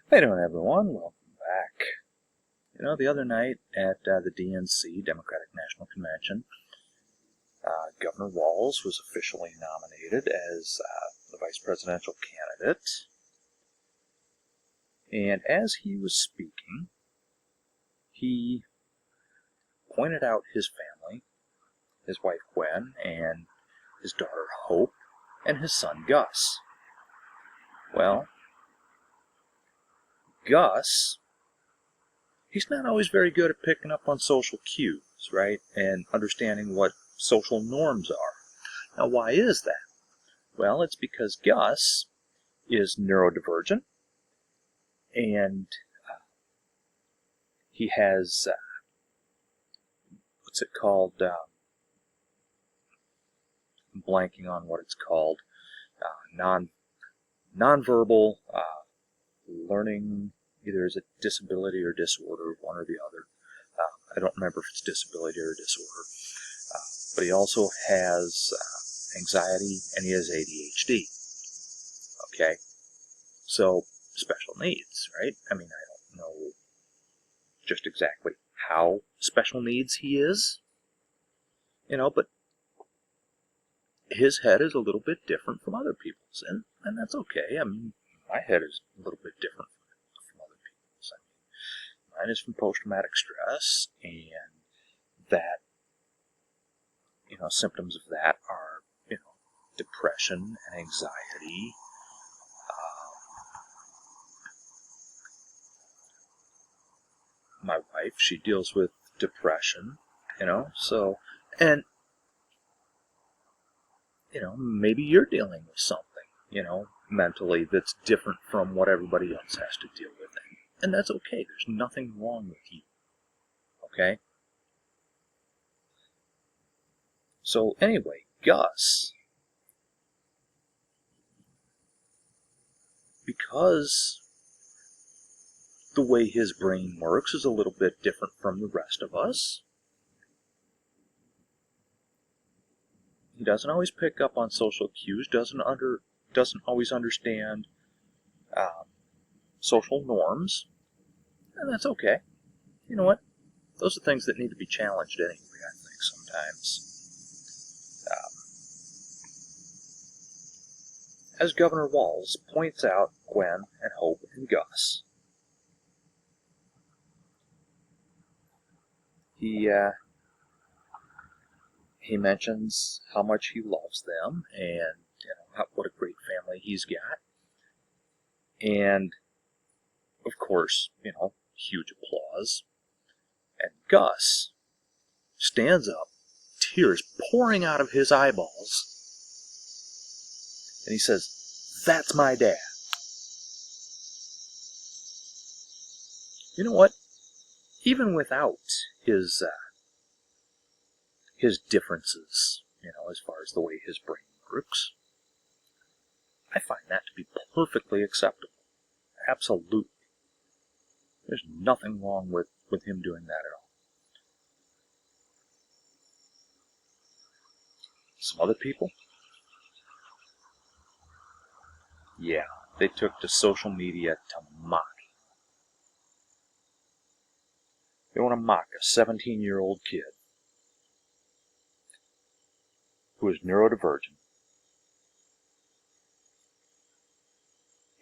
How you doing, everyone? Welcome back. The other night at the DNC, Democratic National Convention, Governor Walz was officially nominated as the vice presidential candidate. And as he was speaking, he pointed out his family, his wife Gwen, and his daughter Hope, and his son Gus. Well, Gus, he's not always very good at picking up on social cues, right? And understanding what social norms are. Now, why is that? Well, it's because Gus is neurodivergent, and he has, what's it called? I'm blanking on what it's called. Nonverbal learning, either as a disability or disorder, one or the other. I don't remember if it's disability or disorder. But he also has anxiety, and he has ADHD. Okay? So, special needs, right? I mean, I don't know just exactly how special needs he is, but his head is a little bit different from other people's, and that's okay. I mean, my head is a little bit different from other people's. I mean, mine is from post-traumatic stress, and that, symptoms of that are, depression and anxiety. My wife, she deals with depression, so, and, maybe you're dealing with something, mentally that's different from what everybody else has to deal with. And that's okay. There's nothing wrong with you. Okay? So anyway, Gus, because the way his brain works is a little bit different from the rest of us, he doesn't always pick up on social cues, doesn't always understand social norms, and that's okay. You know what? Those are things that need to be challenged anyway, I think, sometimes. As Governor Walz points out Gwen and Hope and Gus, he mentions how much he loves them, and what a great family he's got. And, of course, huge applause. And Gus stands up, tears pouring out of his eyeballs, and he says, "That's my dad." You know what? Even without his differences, as far as the way his brain works, I find that to be perfectly acceptable. Absolutely. There's nothing wrong with him doing that at all. Some other people? Yeah, they took to social media to mock. They want to mock a 17-year-old kid who is neurodivergent,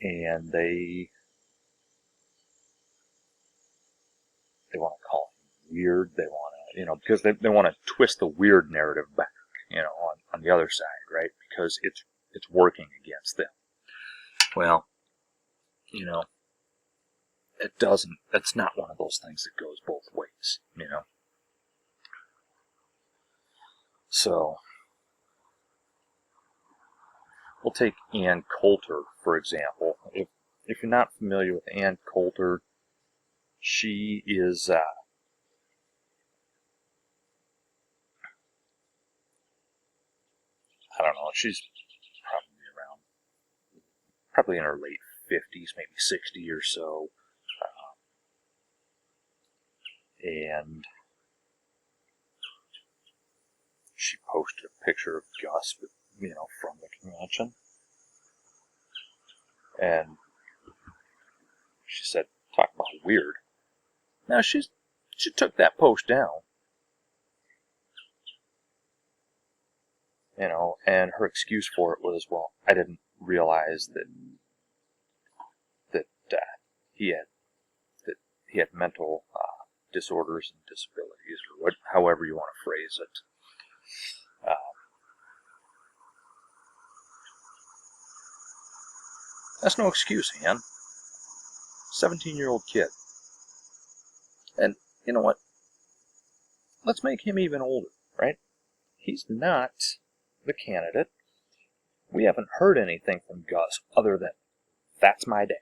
and they want to call him weird. They want to, because they want to twist the weird narrative back, on the other side, right? Because it's working against them. Well, it doesn't. That's not one of those things that goes both ways, So, we'll take Ann Coulter, for example. If you're not familiar with Ann Coulter, she is, I don't know, she's probably in her late 50s, maybe 60 or so. And she posted a picture of Gus, from the convention. And She said, talk about weird. Now, she took that post down. You know, and her excuse for it was, well, I didn't realize that he had mental disorders and disabilities, or however you want to phrase it. That's no excuse, Han. 17-year-old kid. And you know what? Let's make him even older, right? He's not the candidate. We haven't heard anything from Gus other than, that's my dad.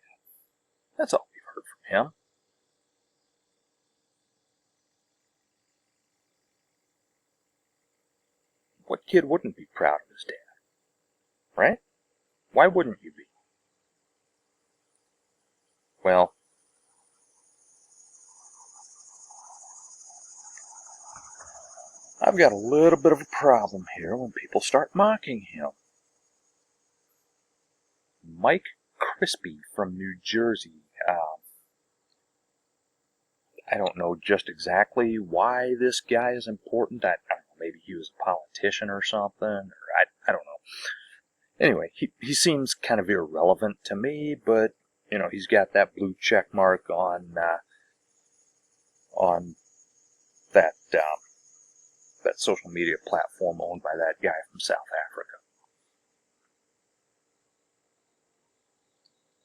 That's all we've heard from him. What kid wouldn't be proud of his dad? Right? Why wouldn't you be? Well, I've got a little bit of a problem here when people start mocking him. Mike Crispy from New Jersey. I don't know just exactly why this guy is important. I don't know, maybe he was a politician or something, or I don't know. Anyway, he seems kind of irrelevant to me, but you know, he's got that blue check mark on that social media platform owned by that guy from South Africa.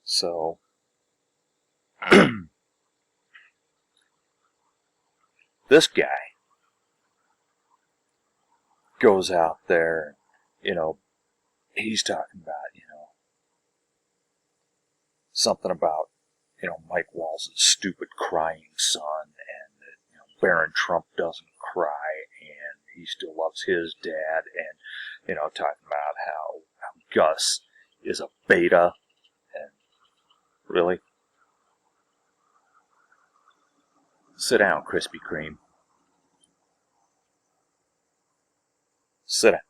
So this guy goes out there, you know, he's talking about, you know, something about, you know, Mike Walz's stupid crying son, and that, you know, Barron Trump doesn't cry, and he still loves his dad, and, you know, talking about how Gus is a beta, and really? Sit down, Krispy Kreme. Sit down.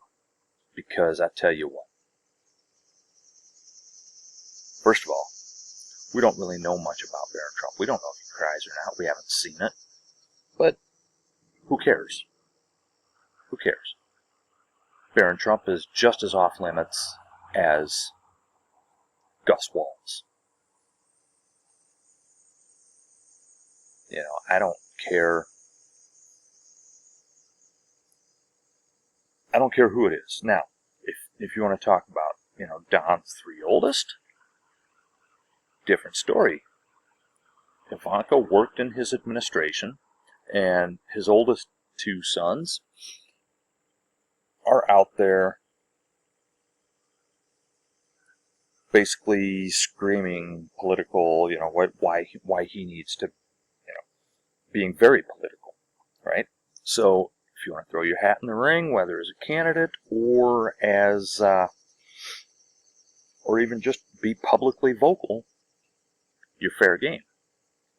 Because I tell you what. First of all, we don't really know much about Barron Trump. We don't know if he cries or not. We haven't seen it. But who cares? Who cares? Barron Trump is just as off limits as Gus Walz. You know, I don't care. I don't care who it is. Now, if you want to talk about, you know, Don's three oldest, different story. Ivanka worked in his administration, and his oldest two sons are out there basically screaming political, you know, why he needs to, you know, being very political, right? So if you want to throw your hat in the ring, whether as a candidate or as, or even just be publicly vocal, you're fair game.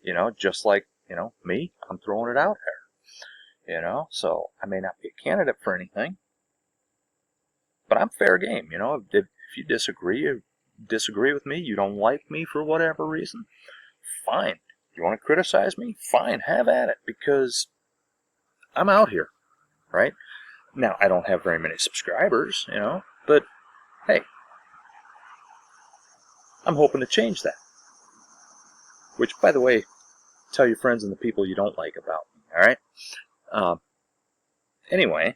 You know, just like, you know, me, I'm throwing it out there. You know, so I may not be a candidate for anything, but I'm fair game. You know, if you disagree with me, you don't like me for whatever reason, fine. You want to criticize me? Fine, have at it, because I'm out here, right? Now, I don't have very many subscribers, you know, but hey, I'm hoping to change that. Which, by the way, tell your friends and the people you don't like about me, alright? Anyway,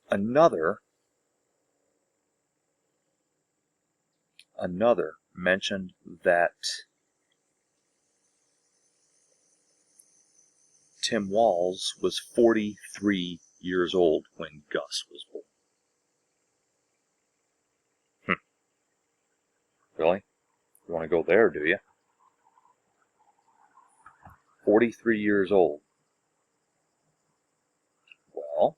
another mentioned that Tim Walz was 43 years old when Gus was born. Really? You want to go there, do you? 43 years old. Well,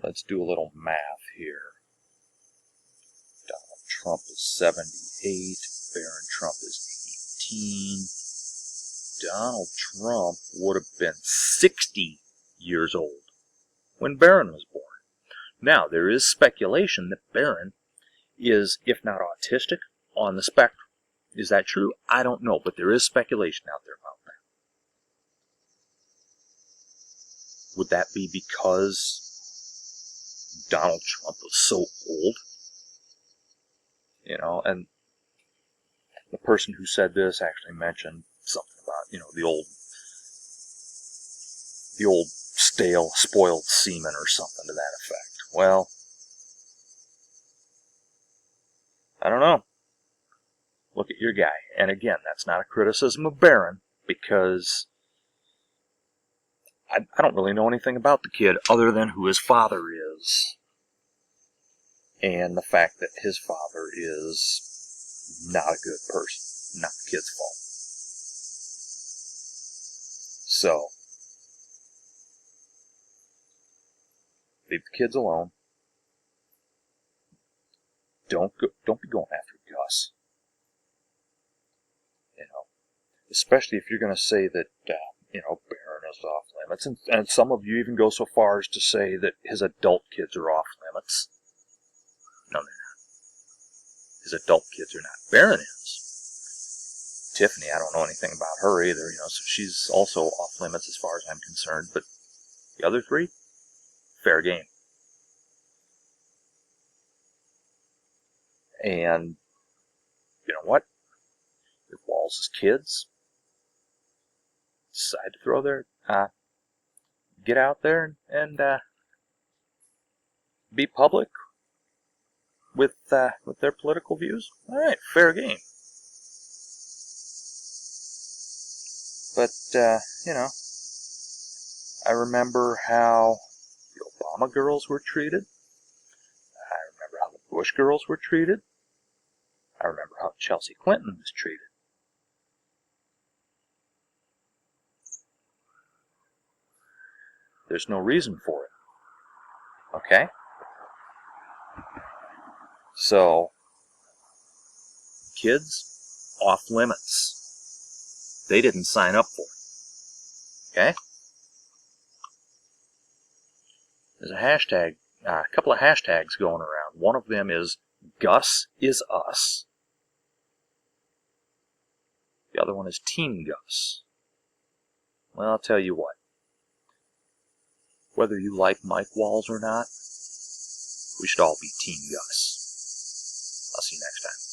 let's do a little math here. Donald Trump is 78. Barron Trump is 18. Donald Trump would have been 60 years old when Barron was born. Now, there is speculation that Barron is, if not autistic, on the spectrum. Is that true? I don't know, but there is speculation out there about that. Would that be because Donald Trump was so old? You know, and the person who said this actually mentioned something about, you know, the old stale, spoiled semen or something to that effect. Well, I don't know. Look at your guy. And again, that's not a criticism of Barron, because I don't really know anything about the kid other than who his father is. And the fact that his father is not a good person. Not the kid's fault. So, leave the kids alone. Don't be going after Gus. You know, especially if you're going to say that you know, Barron is off limits, and some of you even go so far as to say that his adult kids are off limits. No, they're not. His adult kids are not. Barron is. Tiffany, I don't know anything about her either, you know, so she's also off limits as far as I'm concerned. But the other three, fair game. And you know what? If Walz's kids decide to throw their get out there and be public with their political views, all right, fair game. But you know, I remember how the Obama girls were treated. I remember how the Bush girls were treated. I remember how Chelsea Clinton was treated. There's no reason for it. Okay? So, kids, off limits. They didn't sign up for it. Okay? There's a hashtag, a couple of hashtags going around. One of them is Gus is us. The other one is Team Gus. Well, I'll tell you what. Whether you like Mike Walz or not, we should all be Team Gus. I'll see you next time.